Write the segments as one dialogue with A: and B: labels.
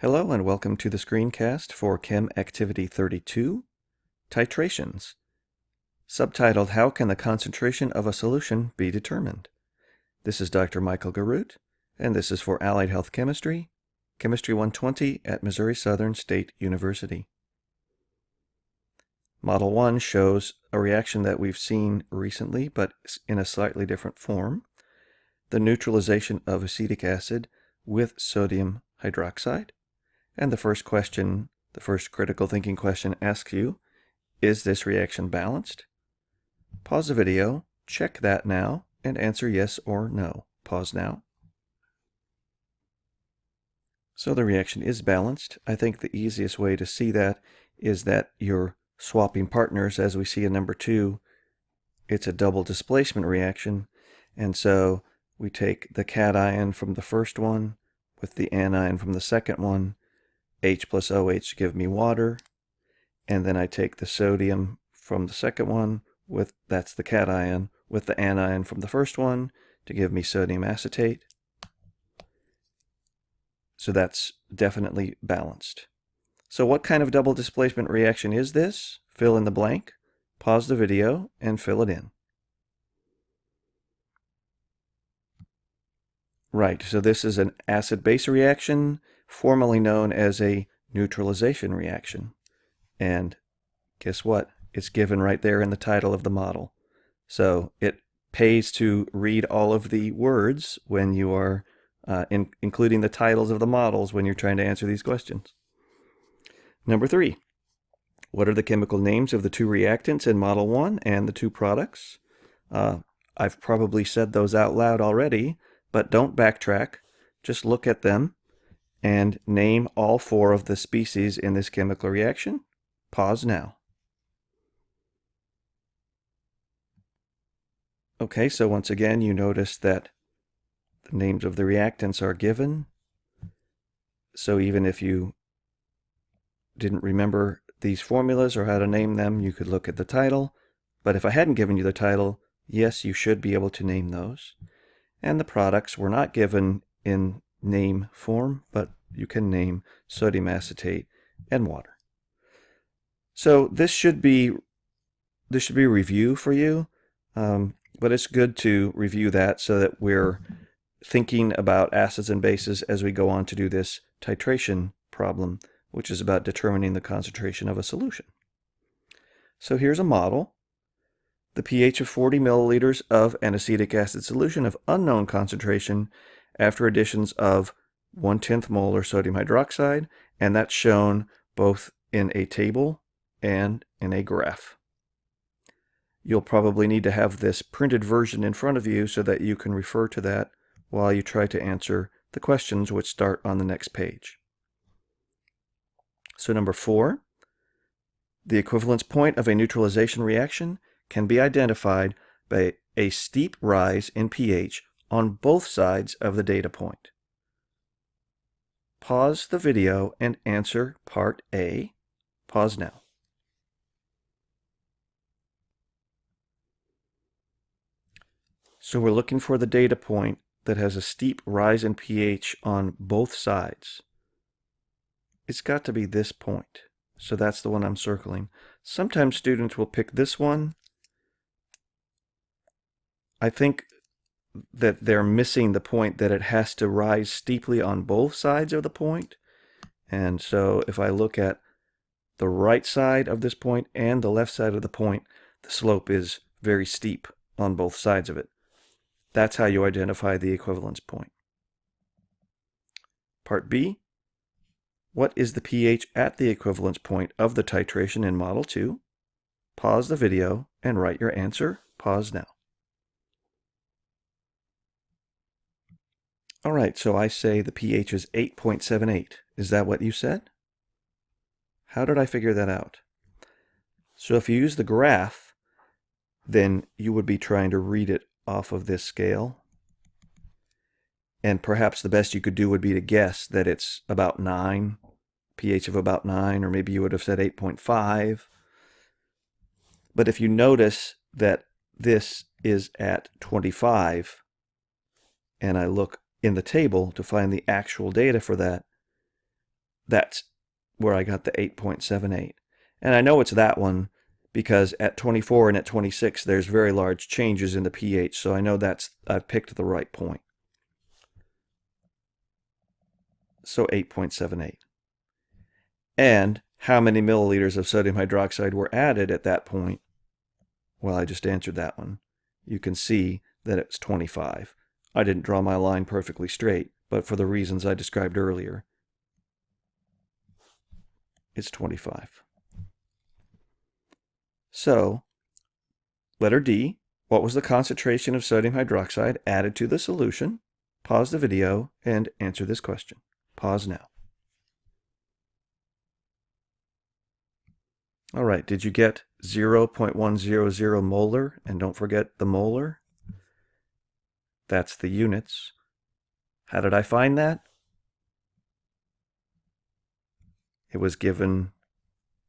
A: Hello and welcome to the screencast for Chem Activity 32, Titrations, subtitled How Can the Concentration of a Solution Be Determined? This is Dr. Michael Garut, and this is for Allied Health Chemistry, Chemistry 120 at Missouri Southern State University. Model 1 shows a reaction that we've seen recently, but in a slightly different form, the neutralization of acetic acid with sodium hydroxide. And the first question, the first critical thinking question asks you, is this reaction balanced? Pause the video, check that now, and answer yes or no. Pause now. So the reaction is balanced. I think the easiest way to see that is that you're swapping partners, as we see in number 2. It's a double displacement reaction, and so we take the cation from the first one with the anion from the second one. H plus OH give me water, and then I take the sodium from the second one, that's the cation, with the anion from the first one to give me sodium acetate. So that's definitely balanced. So what kind of double displacement reaction is this? Fill in the blank, pause the video, and fill it in. Right, so this is an acid-base reaction, formerly known as a neutralization reaction. And guess what? It's given right there in the title of the model. So it pays to read all of the words when you are including the titles of the models when you're trying to answer these questions. Number 3, what are the chemical names of the two reactants in Model 1 and the two products? I've probably said those out loud already, but don't backtrack. Just look at them and name all 4 of the species in this chemical reaction. Pause now. Okay, so once again, you notice that the names of the reactants are given. So even if you didn't remember these formulas or how to name them, you could look at the title. But if I hadn't given you the title, yes, you should be able to name those. And the products were not given in name form, but you can name sodium acetate and water. So this should be review for you, but it's good to review that so that we're thinking about acids and bases as we go on to do this titration problem, which is about determining the concentration of a solution. So here's a model. The pH of 40 milliliters of an acetic acid solution of unknown concentration after additions of 1/10 molar sodium hydroxide, and that's shown both in a table and in a graph. You'll probably need to have this printed version in front of you so that you can refer to that while you try to answer the questions which start on the next page. So number 4, the equivalence point of a neutralization reaction can be identified by a steep rise in pH on both sides of the data point. Pause the video and answer part A. Pause now. So we're looking for the data point that has a steep rise in pH on both sides. It's got to be this point. So that's the one I'm circling. Sometimes students will pick this one. I think that they're missing the point that it has to rise steeply on both sides of the point. And so if I look at the right side of this point and the left side of the point, the slope is very steep on both sides of it. That's how you identify the equivalence point. Part B, what is the pH at the equivalence point of the titration in Model 2? Pause the video and write your answer. Pause now. All right, so I say the pH is 8.78. Is that what you said? How did I figure that out? So if you use the graph, then you would be trying to read it off of this scale. And perhaps the best you could do would be to guess that it's about 9, pH of about 9, or maybe you would have said 8.5. But if you notice that this is at 25, and I look in the table to find the actual data for that, that's where I got the 8.78. And I know it's that one because at 24 and at 26, there's very large changes in the pH, so I know I've picked the right point. So 8.78. And how many milliliters of sodium hydroxide were added at that point? Well, I just answered that one. You can see that it's 25. I didn't draw my line perfectly straight, but for the reasons I described earlier, it's 25. So, letter D, what was the concentration of sodium hydroxide added to the solution? Pause the video and answer this question. Pause now. All right, did you get 0.100 molar? And don't forget the molar. That's the units. How did I find that? It was given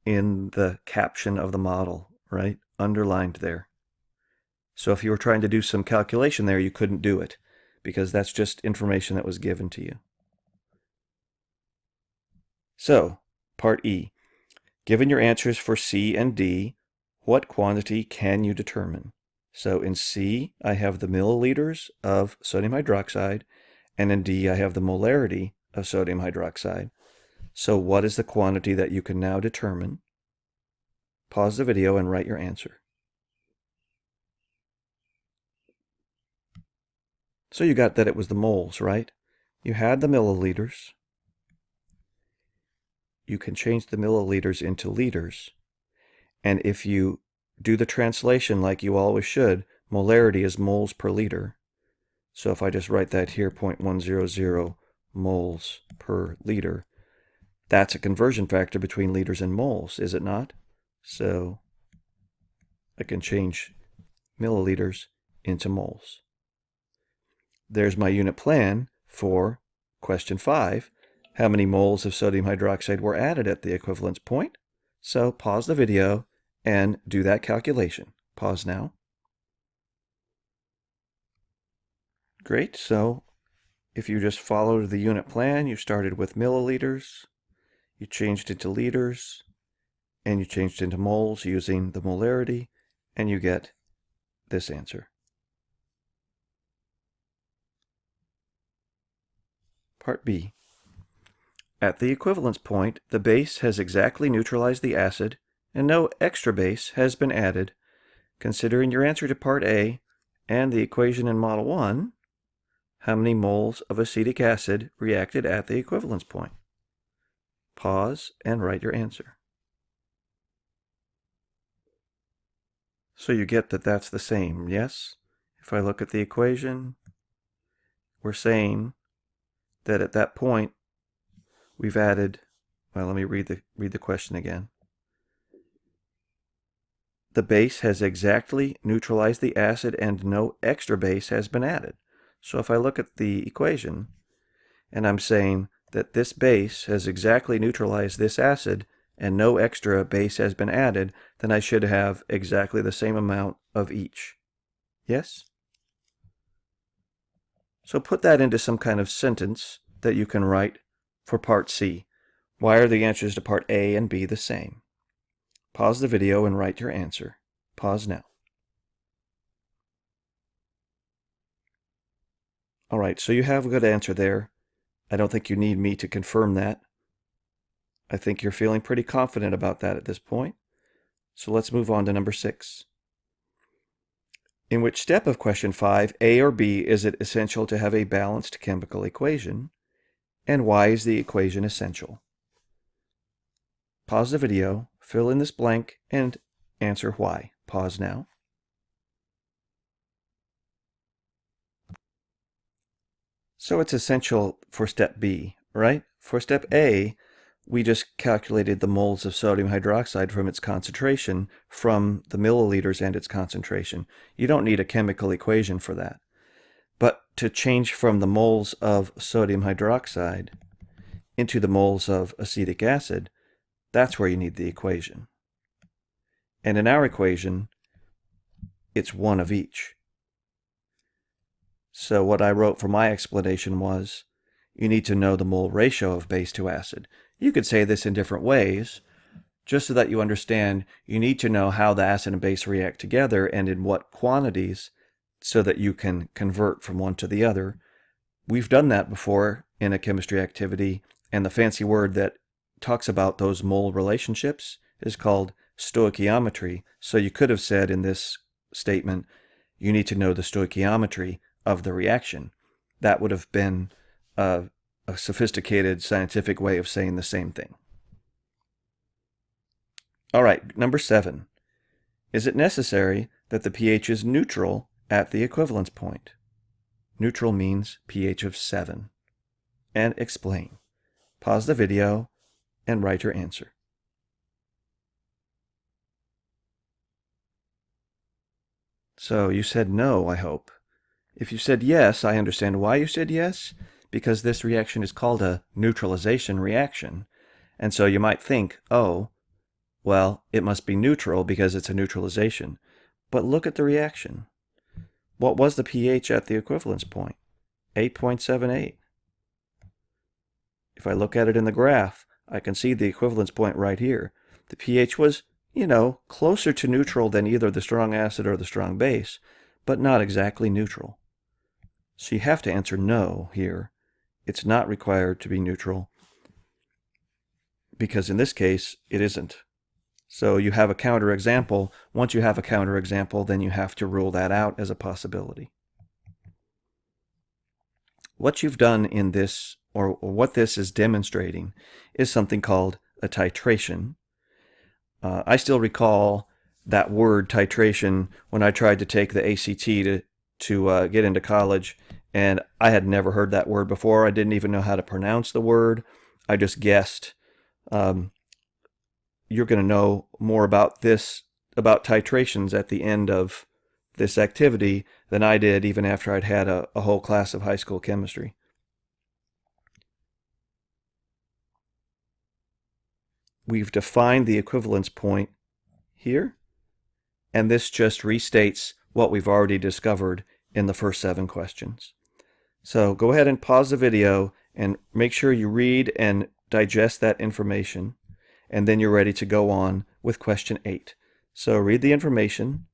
A: in the caption of the model, right? Underlined there. So if you were trying to do some calculation there, you couldn't do it because that's just information that was given to you. So, part E. Given your answers for C and D, what quantity can you determine? So in C, I have the milliliters of sodium hydroxide, and in D, I have the molarity of sodium hydroxide. So what is the quantity that you can now determine? Pause the video and write your answer. So you got that it was the moles, right? You had the milliliters. You can change the milliliters into liters. And if you do the translation like you always should, molarity is moles per liter. So if I just write that here, 0.100 moles per liter, that's a conversion factor between liters and moles, is it not? So I can change milliliters into moles. There's my unit plan for question 5. How many moles of sodium hydroxide were added at the equivalence point? So pause the video and do that calculation. Pause now. Great. So if you just followed the unit plan, you started with milliliters, you changed into liters, and you changed into moles using the molarity, and you get this answer. Part B. At the equivalence point, the base has exactly neutralized the acid, and no extra base has been added. Considering your answer to Part A and the equation in Model 1, how many moles of acetic acid reacted at the equivalence point? Pause and write your answer. So you get that that's the same, yes? If I look at the equation, we're saying that at that point, we've added, well, let me read the question again. The base has exactly neutralized the acid and no extra base has been added. So if I look at the equation and I'm saying that this base has exactly neutralized this acid and no extra base has been added, then I should have exactly the same amount of each. Yes? So put that into some kind of sentence that you can write for Part C. Why are the answers to Part A and B the same? Pause the video and write your answer. Pause now. All right, so you have a good answer there. I don't think you need me to confirm that. I think you're feeling pretty confident about that at this point. So let's move on to number 6. In which step of question 5, A or B, is it essential to have a balanced chemical equation? And why is the equation essential? Pause the video, fill in this blank, and answer why. Pause now. So it's essential for step B, right? For step A, we just calculated the moles of sodium hydroxide from its concentration from the milliliters and its concentration. You don't need a chemical equation for that. But to change from the moles of sodium hydroxide into the moles of acetic acid, that's where you need the equation. And in our equation, it's one of each. So what I wrote for my explanation was, you need to know the mole ratio of base to acid. You could say this in different ways, just so that you understand you need to know how the acid and base react together and in what quantities so that you can convert from one to the other. We've done that before in a chemistry activity, and the fancy word that talks about those mole relationships is called stoichiometry. So you could have said in this statement, you need to know the stoichiometry of the reaction. That would have been a sophisticated scientific way of saying the same thing. All right, number 7. Is it necessary that the pH is neutral at the equivalence point? Neutral means pH of 7. And explain. Pause the video and write your answer. So you said no, I hope. If you said yes, I understand why you said yes, because this reaction is called a neutralization reaction. And so you might think, oh, well, it must be neutral because it's a neutralization. But look at the reaction. What was the pH at the equivalence point? 8.78. If I look at it in the graph, I can see the equivalence point right here. The pH was, closer to neutral than either the strong acid or the strong base, but not exactly neutral. So you have to answer no here. It's not required to be neutral, because in this case, it isn't. So you have a counterexample. Once you have a counterexample, then you have to rule that out as a possibility. What you've done in this, or what this is demonstrating, is something called a titration. I still recall that word titration when I tried to take the ACT to get into college, and I had never heard that word before. I didn't even know how to pronounce the word. I just guessed. You're going to know more about titrations at the end of this activity than I did even after I'd had a whole class of high school chemistry. We've defined the equivalence point here, and this just restates what we've already discovered in the first 7 questions. So go ahead and pause the video and make sure you read and digest that information, and then you're ready to go on with question 8. So read the information,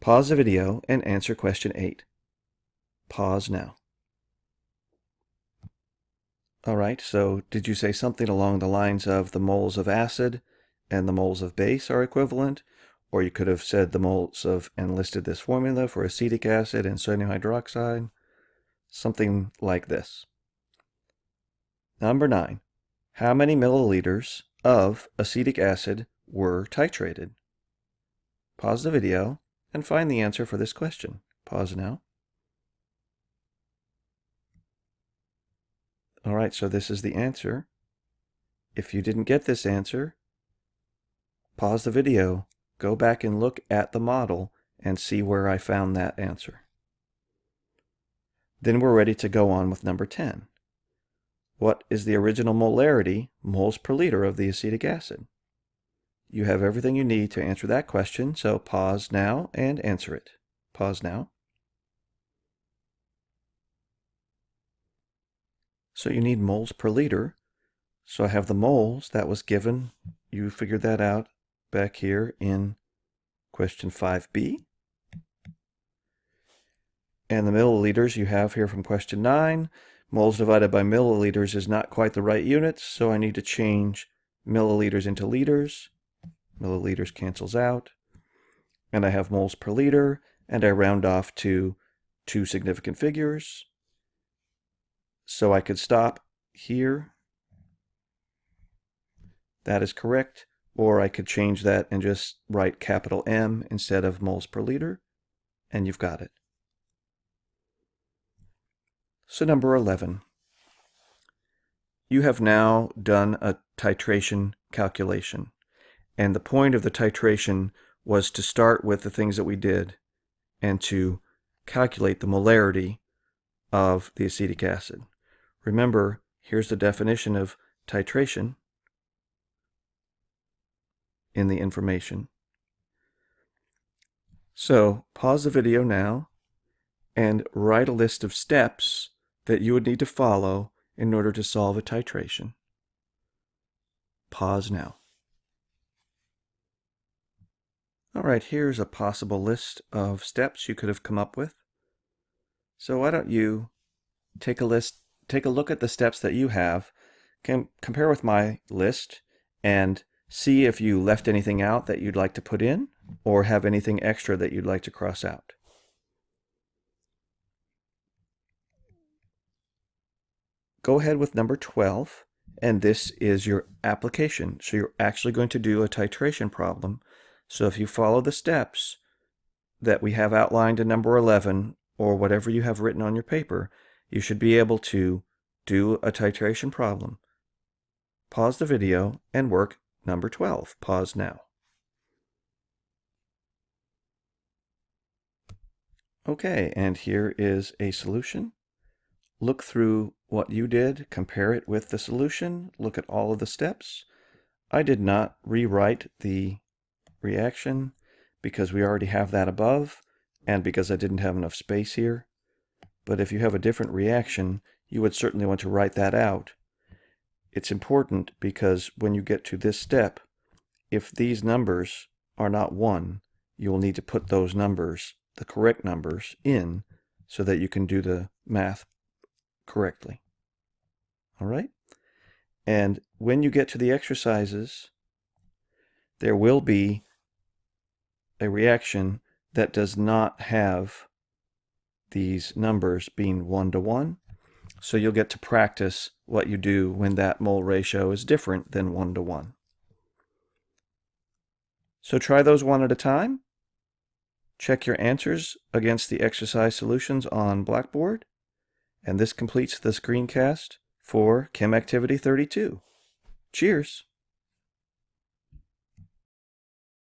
A: pause the video, and answer question 8. Pause now. All right, so did you say something along the lines of the moles of acid and the moles of base are equivalent? Or you could have said the moles of, and listed this formula for acetic acid and sodium hydroxide. Something like this. Number 9. How many milliliters of acetic acid were titrated? Pause the video and find the answer for this question. Pause now. All right, so this is the answer. If you didn't get this answer, pause the video, go back and look at the model and see where I found that answer. Then we're ready to go on with number 10. What is the original molarity, moles per liter, of the acetic acid? You have everything you need to answer that question, so pause now and answer it. Pause now. So you need moles per liter. So I have the moles that was given. You figured that out back here in question 5b. And the milliliters you have here from question 9. Moles divided by milliliters is not quite the right unit, so I need to change milliliters into liters. Milliliters cancels out. And I have moles per liter, and I round off to 2 significant figures. So I could stop here. That is correct. Or I could change that and just write capital M instead of moles per liter, and you've got it. So number 11. You have now done a titration calculation. And the point of the titration was to start with the things that we did and to calculate the molarity of the acetic acid. Remember, here's the definition of titration in the information. So pause the video now and write a list of steps that you would need to follow in order to solve a titration. Pause now. All right, here's a possible list of steps you could have come up with. So why don't you take a look at the steps that you have, compare with my list, and see if you left anything out that you'd like to put in, or have anything extra that you'd like to cross out. Go ahead with number 12, and this is your application. So you're actually going to do a titration problem. So if you follow the steps that we have outlined in number 11, or whatever you have written on your paper, you should be able to do a titration problem. Pause the video and work number 12. Pause now. Okay, and here is a solution. Look through what you did, compare it with the solution, look at all of the steps. I did not rewrite the reaction because we already have that above, and because I didn't have enough space here. But if you have a different reaction, you would certainly want to write that out. It's important because when you get to this step, if these numbers are not 1, you will need to put those numbers, the correct numbers, in so that you can do the math correctly. All right? And when you get to the exercises, there will be a reaction that does not have these numbers being 1 to 1. So you'll get to practice what you do when that mole ratio is different than 1 to 1. So try those one at a time. Check your answers against the exercise solutions on Blackboard. And this completes the screencast for Chem Activity 32. Cheers!